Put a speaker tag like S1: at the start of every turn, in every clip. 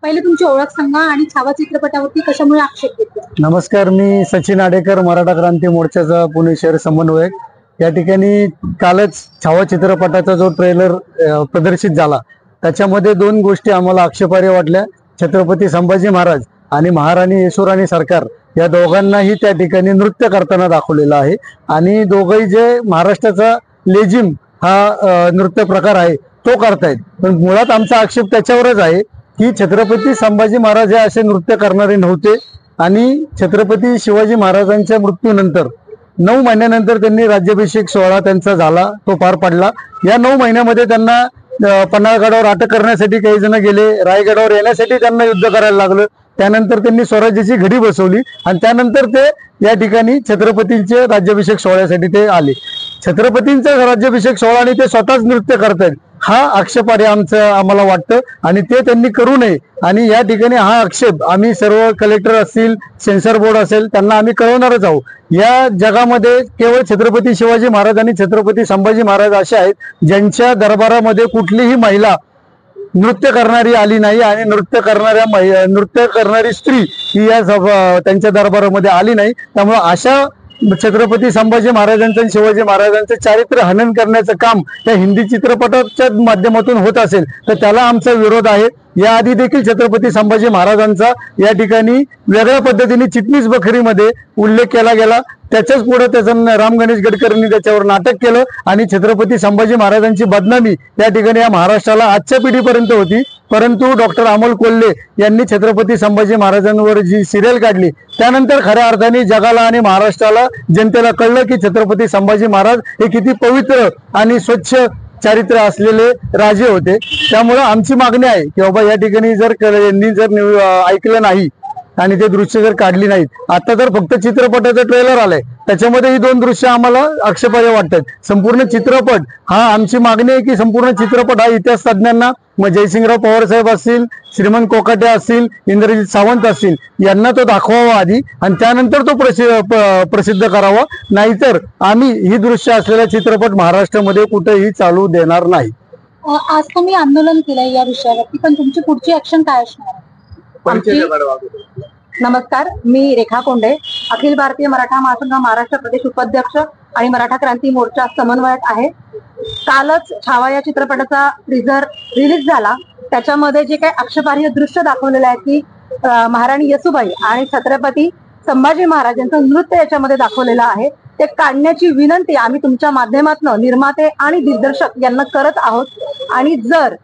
S1: पहिले तुमची ओळख सांगा आणि छावा चित्रपटावरती कशामुळे आक्षेप घेतला?
S2: नमस्कार, मी सचिन आडेकर, मराठा क्रांती मोर्चाचा पुणे शहर समन्वयक. या ठिकाणी कालच छावा चित्रपटाचा जो ट्रेलर प्रदर्शित झाला त्याच्यामध्ये दोन गोष्टी आम्हाला आक्षेपार्ह वाटल्या. छत्रपती संभाजी महाराज आणि महाराणी येशूराणी सरकार या दोघांनाही त्या ठिकाणी नृत्य करताना दाखवलेलं आहे आणि दोघंही जे महाराष्ट्राचा लेझिम हा नृत्य प्रकार आहे तो करतायत. पण मुळात आमचा आक्षेप त्याच्यावरच आहे की छत्रपती संभाजी महाराज हे असे नृत्य करणारे नव्हते आणि छत्रपती शिवाजी महाराजांच्या मृत्यूनंतर 9 महिन्यानंतर त्यांनी राज्याभिषेक सोहळा त्यांचा झाला, तो पार पडला. या 9 महिन्यामध्ये त्यांना पन्हाळगडावर अटक करण्यासाठी काही जण गेले, रायगडावर येण्यासाठी त्यांना युद्ध करायला लागलं. त्यानंतर त्यांनी स्वराज्याची घडी बसवली आणि त्यानंतर ते या ठिकाणी छत्रपतींचे राज्याभिषेक सोहळ्यासाठी ते आले. छत्रपतींचा राज्याभिषेक सोहळा आणि ते स्वतःच नृत्य करतायत हा आक्षेपार्ह आम्हाला वाटतं आणि ते त्यांनी करू नये. आणि या ठिकाणी हा आक्षेप आम्ही सर्व कलेक्टर असतील, सेन्सर बोर्ड असेल त्यांना आम्ही कळवणारच आहोत. या जगामध्ये केवळ छत्रपती शिवाजी महाराज आणि छत्रपती संभाजी महाराज असे आहेत ज्यांच्या दरबारामध्ये कुठलीही महिला नृत्य करणारी आली नाही आणि नृत्य करणारी स्त्री ही या त्यांच्या दरबारामध्ये आली नाही. त्यामुळे अशा छत्रपती संभाजी महाराजांचं आणि शिवाजी महाराजांचं चारित्र्य हनन करण्याचं काम त्या हिंदी चित्रपटाच्या माध्यमातून होत असेल तर त्याला आमचा विरोध आहे. याआधी देखील छत्रपती संभाजी महाराजांचा या ठिकाणी वेगळ्या पद्धतीने चिटणीस बखरीमध्ये उल्लेख केला गेला. त्याच्याच पुढे त्याचं राम गणेश गडकरींनी त्याच्यावर नाटक केलं आणि छत्रपती संभाजी महाराजांची बदनामी या ठिकाणी या महाराष्ट्राला आजच्या पिढीपर्यंत होती. परंतु डॉक्टर अमोल कोल्हे यांनी छत्रपती संभाजी महाराजांवर जी सिरियल काढली त्यानंतर खऱ्या अर्थाने जगाला आणि महाराष्ट्राला जनतेला कळलं की छत्रपती संभाजी महाराज हे किती पवित्र आणि स्वच्छ चारित्र्य असलेले राजे होते. त्यामुळे आमची मागणी आहे की बाबा या ठिकाणी यांनी जर ऐकलं नाही आणि ते दृश्य जर काढली नाहीत, आता तर फक्त चित्रपटाचं ट्रेलर आलंय त्याच्यामध्ये ही 2 दृश्य आम्हाला आक्षेपार्ह वाटतात. संपूर्ण चित्रपट हा आमची मागणी आहे की संपूर्ण चित्रपट हा इतिहास तज्ञांना मग जयसिंगराव पवार साहेब असतील, श्रीमंत कोकाटे असतील, इंद्रजित सावंत असतील यांना तो दाखवावा आधी आणि त्यानंतर तो प्रसिद्ध करावा. नाहीतर आम्ही ही दृश्य असलेला चित्रपट महाराष्ट्रामध्ये कुठेही चालू देणार नाही.
S1: आज तुम्ही आंदोलन केलंय या विषयावरती, पण तुमची पुढची ऍक्शन काय असणार?
S3: नमस्कार, मी रेखा कोंडे, अखिल भारतीय मराठा महासंघ महाराष्ट्र प्रदेश उपाध्यक्ष आणि मराठा क्रांती मोर्चा समन्वयक आहे. कालच छावा या चित्रपटाचा टीझर रिलीज झाला. त्याच्यामध्ये जे काही आक्षेपार्ह दृश्य दाखवलेलं आहे की महाराणी येसूबाई आणि छत्रपती संभाजी महाराजांचं नृत्य याच्यामध्ये दाखवलेलं आहे, ते काढण्याची विनंती आम्ही तुमच्या माध्यमातून निर्माते आणि दिग्दर्शक यांना करत आहोत. आणि जर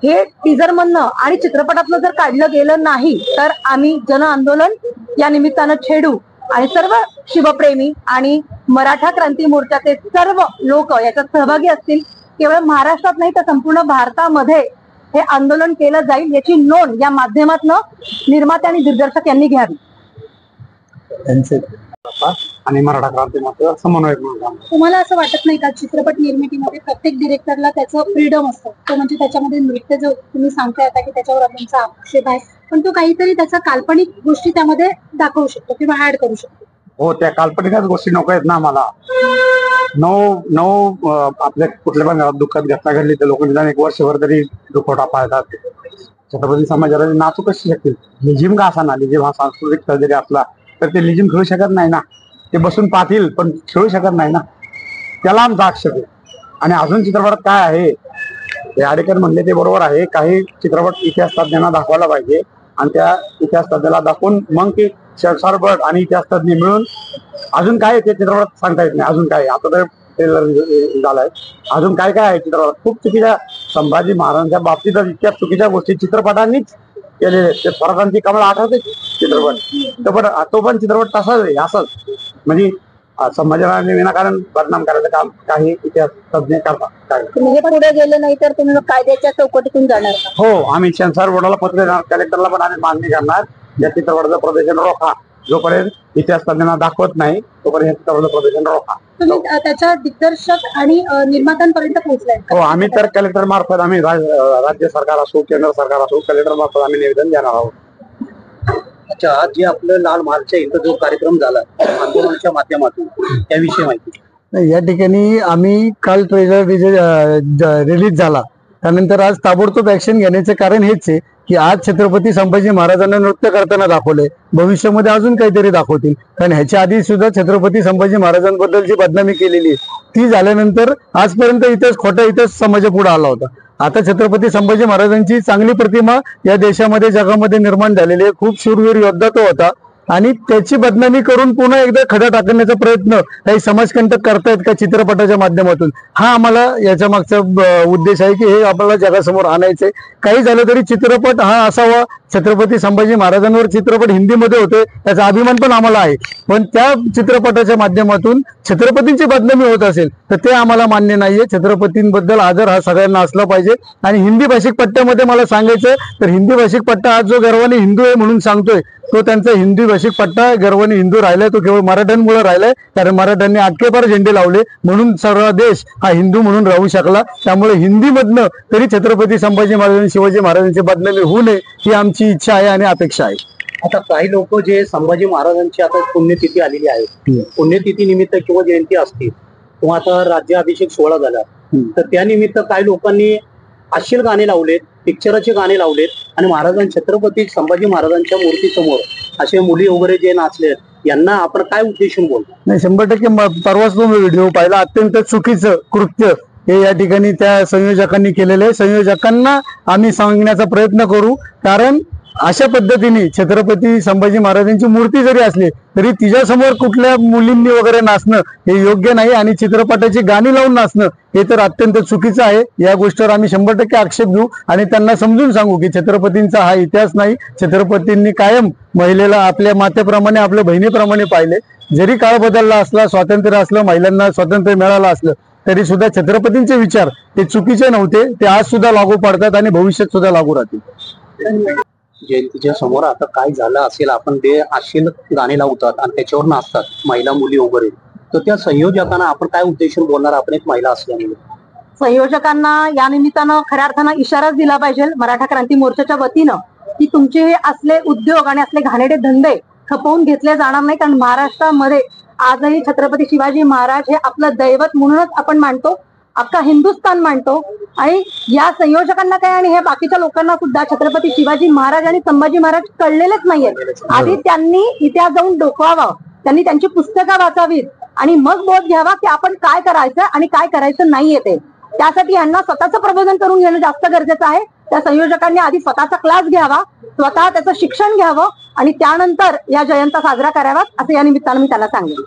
S3: हे टीझर मधनं आणि चित्रपटातलं जर काढलं गेलं नाही तर आम्ही जन आंदोलन या निमित्तानं छेडू आणि सर्व शिवप्रेमी आणि मराठा क्रांती मोर्चाचे सर्व लोक याच्यात सहभागी असतील. केवळ महाराष्ट्रात नाही तर संपूर्ण भारतामध्ये हे आंदोलन केलं जाईल याची नोंद या माध्यमातून निर्माते आणि दिग्दर्शक यांनी घ्यावी.
S2: आणि मराठा क्रांती मोर्चा समन्वयक म्हणून
S1: तुम्हाला असं वाटत नाही का चित्रपट निर्मितीमध्ये प्रत्येक डिरेक्टरला त्याचं फ्रीडम असतं, तो म्हणजे त्याच्यामध्ये नृत्य जो तुम्ही सांगता येता की त्याच्यावर तुमचा आक्षेप आहे, पण तो काहीतरी त्याचा काल्पनिक गोष्टी त्यामध्ये दाखवू शकतो किंवा ऍड करू शकतो?
S2: हो, त्या काल्पनिकच गोष्टी नको आहेत ना आम्हाला. आपल्या कुठल्या पण दुःखात घटना घडली तर लोक निदान 1 वर्षभर तरी दुखवटा पाळतात. छत्रपती समाजाला नाचू कशी शकतील? लिजिम का असा ना, लिजिम हा सांस्कृतिक जरी असला तर ते लिजिम खेळू शकत नाही ना. ते बसून पाहतील पण खेळू शकत नाही ना. त्याला आमचा आक्षेप आहे. आणि अजून चित्रपटात काय आहे ते आडेकर म्हणले ते बरोबर आहे. काही चित्रपट इतिहास तज्ञांना दाखवायला पाहिजे आणि त्या इतिहास तज्ञाला दाखवून मग ते सेन्सॉर बोर्ड आणि इतिहास तज्ञ मिळून अजून काय ते चित्रपटात सांगता येत नाही. अजून काय आता तर ट्रेलर झालाय, अजून काय काय आहे चित्रपटात खूप चुकीच्या संभाजी महाराजांच्या बाबतीत इतक्या चुकीच्या गोष्टी चित्रपटांनीच केलेले. ते फरकांची कमला आठवते चित्रपट, तो पण चित्रपट तसाच आहे. असंच म्हणजे संभाजीराजांनी विनाकारण बदनाम करायचं काम काही इतिहास तज्ञ करतात.
S3: हे पुढे गेलं नाही तर तुम्ही कायद्याच्या चौकटीतून जाणार?
S2: हो, आम्ही सेन्सॉर बोर्डाला पत्र देणार, कलेक्टरला पण आम्ही मागणी करणार या चित्रपटाचं प्रदर्शन रोखा. जोपर्यंत इतिहास तज्ञांना दाखवत नाही तोपर्यंत चित्रपटाचं प्रदर्शन रोखा.
S1: तुम्ही त्याच्या दिग्दर्शक आणि निर्मात्यांपर्यंत पोहोचलाय?
S2: हो, आम्ही तर कलेक्टर मार्फत आम्ही राज्य सरकार असो, केंद्र सरकार असो, कलेक्टर मार्फत आम्ही निवेदन देणार आहोत.
S4: अच्छा, आज जे आपलं लाल मार्चच्या इथं जो कार्यक्रम झाला आंदोलनाच्या माध्यमातून त्याविषयी माहिती?
S2: या ठिकाणी आम्ही काल ट्रेलर रिलीज झाला त्यानंतर आज ताबडतोब ऍक्शन घेण्याचे कारण हेच आहे की आज छत्रपती संभाजी महाराजांना नृत्य करताना दाखवले, भविष्यामध्ये अजून काहीतरी दाखवतील. कारण ह्याच्या आधी सुद्धा छत्रपती संभाजी महाराजांबद्दल जी बदनामी केलेली आहे ती झाल्यानंतर आजपर्यंत इतिहास खोटा इतिहास समाजापुढे आला होता. आता छत्रपती संभाजी महाराजांची चांगली प्रतिमा या देशामध्ये जगामध्ये निर्माण झालेली आहे. खूप शूरवीर योद्धा तो होता आणि त्याची बदनामी करून पुन्हा एकदा खडा टाकण्याचा प्रयत्न काही समाजकंटक करतायत का चित्रपटाच्या माध्यमातून, हा आम्हाला याच्या मागचा उद्देश आहे की हे आपल्याला जगासमोर आणायचंय. काही झालं तरी चित्रपट हा असावा. छत्रपती संभाजी महाराजांवर चित्रपट हिंदीमध्ये होते, त्याचा अभिमान पण आम्हाला आहे. पण त्या चित्रपटाच्या माध्यमातून छत्रपतींची बदनामी होत असेल तर ते आम्हाला मान्य नाहीये. छत्रपतींबद्दल आदर हा सगळ्यांना असला पाहिजे. आणि हिंदी भाषिक पट्ट्यामध्ये मला सांगायचं तर हिंदी भाषिक पट्टा आज जो गर्वाने हिंदू आहे म्हणून सांगतोय तो त्यांचा हिंदी भाषिक पट्टा गर्वाने हिंदू राहिलाय तो केवळ मराठ्यांमुळे राहिलाय. कारण मराठ्यांनी आटकेपार झेंडे लावले म्हणून सर्व देश हा हिंदू म्हणून राहू शकला. त्यामुळे हिंदीमधनं तरी छत्रपती संभाजी महाराज आणि शिवाजी महाराजांची बदनामी होऊ नये ही आमची इच्छा आहे आणि अपेक्षा आहे.
S4: आता काही लोक जे संभाजी महाराजांची आता पुण्यतिथी आलेली आहे, पुण्यतिथी निमित्त किंवा जयंती असते किंवा आता राज्याभिषेक सोहळा झाला तर त्यानिमित्त काही लोकांनी अश्लील गाणे लावलेत, पिक्चराचे गाणे लावलेत आणि छत्रपती संभाजी महाराजांच्या मूर्तीसमोर असे मुली वगैरे जे नाचले यांना आपण काय उद्देशून बोलतो?
S2: नाही, 100% परवाच तो व्हिडिओ पाहिला. अत्यंत चुकीचं कृत्य हे या ठिकाणी त्या संयोजकांनी केलेलं आहे. संयोजकांना आम्ही सांगण्याचा प्रयत्न करू, कारण अशा पद्धतीने छत्रपती संभाजी महाराजांची मूर्ती जरी असली तरी तिच्यासमोर कुठल्या मुलींनी वगैरे नाचणं हे योग्य नाही. आणि चित्रपटाची गाणी लावून नाचणं हे तर अत्यंत चुकीचं आहे. या गोष्टीवर आम्ही 100% आक्षेप घेऊ आणि त्यांना समजून सांगू की छत्रपतींचा हा इतिहास नाही. छत्रपतींनी कायम महिलेला आपल्या मातेप्रमाणे आपल्या बहिणीप्रमाणे पाहिले. जरी काळ बदलला असला, स्वातंत्र्य असलं, महिलांना स्वातंत्र्य मिळालं असलं तरी सुद्धा छत्रपतींचे विचार ते चुकीचे नव्हते. ते आज सुद्धा लागू पडतात आणि भविष्यात सुद्धा लागू राहतील.
S4: जयंतीच्या समोर आता काय झालं असेल, आपण ते अश्लील गाणे लावतात आणि त्याच्यावर नाचतात महिला मुली वगैरे, तर त्या संयोजकांना आपण काय उद्देशून बोलणार? आपण एक महिला असल्यामुळे
S3: संयोजकांना या निमित्तानं खऱ्या अर्थानं इशाराच दिला पाहिजे मराठा क्रांती मोर्चाच्या वतीनं की तुमचे हे असले उद्योग आणि असले घाणेरडे धंदे खपवून घेतले जाणार नाही. कारण महाराष्ट्रामध्ये आजही छत्रपती शिवाजी महाराज हे आपलं दैवत म्हणूनच आपण मानतो, अख्खा हिंदुस्थान मानतो. आणि या संयोजकांना काय आणि हे बाकीच्या लोकांना सुद्धा छत्रपती शिवाजी महाराज आणि संभाजी महाराज कळलेलेच नाहीयेत. आधी त्यांनी इतिहास जाऊन डोकवावं, त्यांनी त्यांची पुस्तकं वाचावीत आणि मग बोध घ्यावा की आपण काय करायचं आणि काय करायचं नाहीये ते. त्यासाठी यांना स्वतःचं प्रबोधन करून घेणं जास्त गरजेचं आहे. त्या संयोजकांनी आधी स्वतःचा क्लास घ्यावा, स्वतः त्याचं शिक्षण घ्यावं आणि त्यानंतर या जयंत्या साजरा कराव्यात असं या निमित्तानं मी त्याला सांगेन.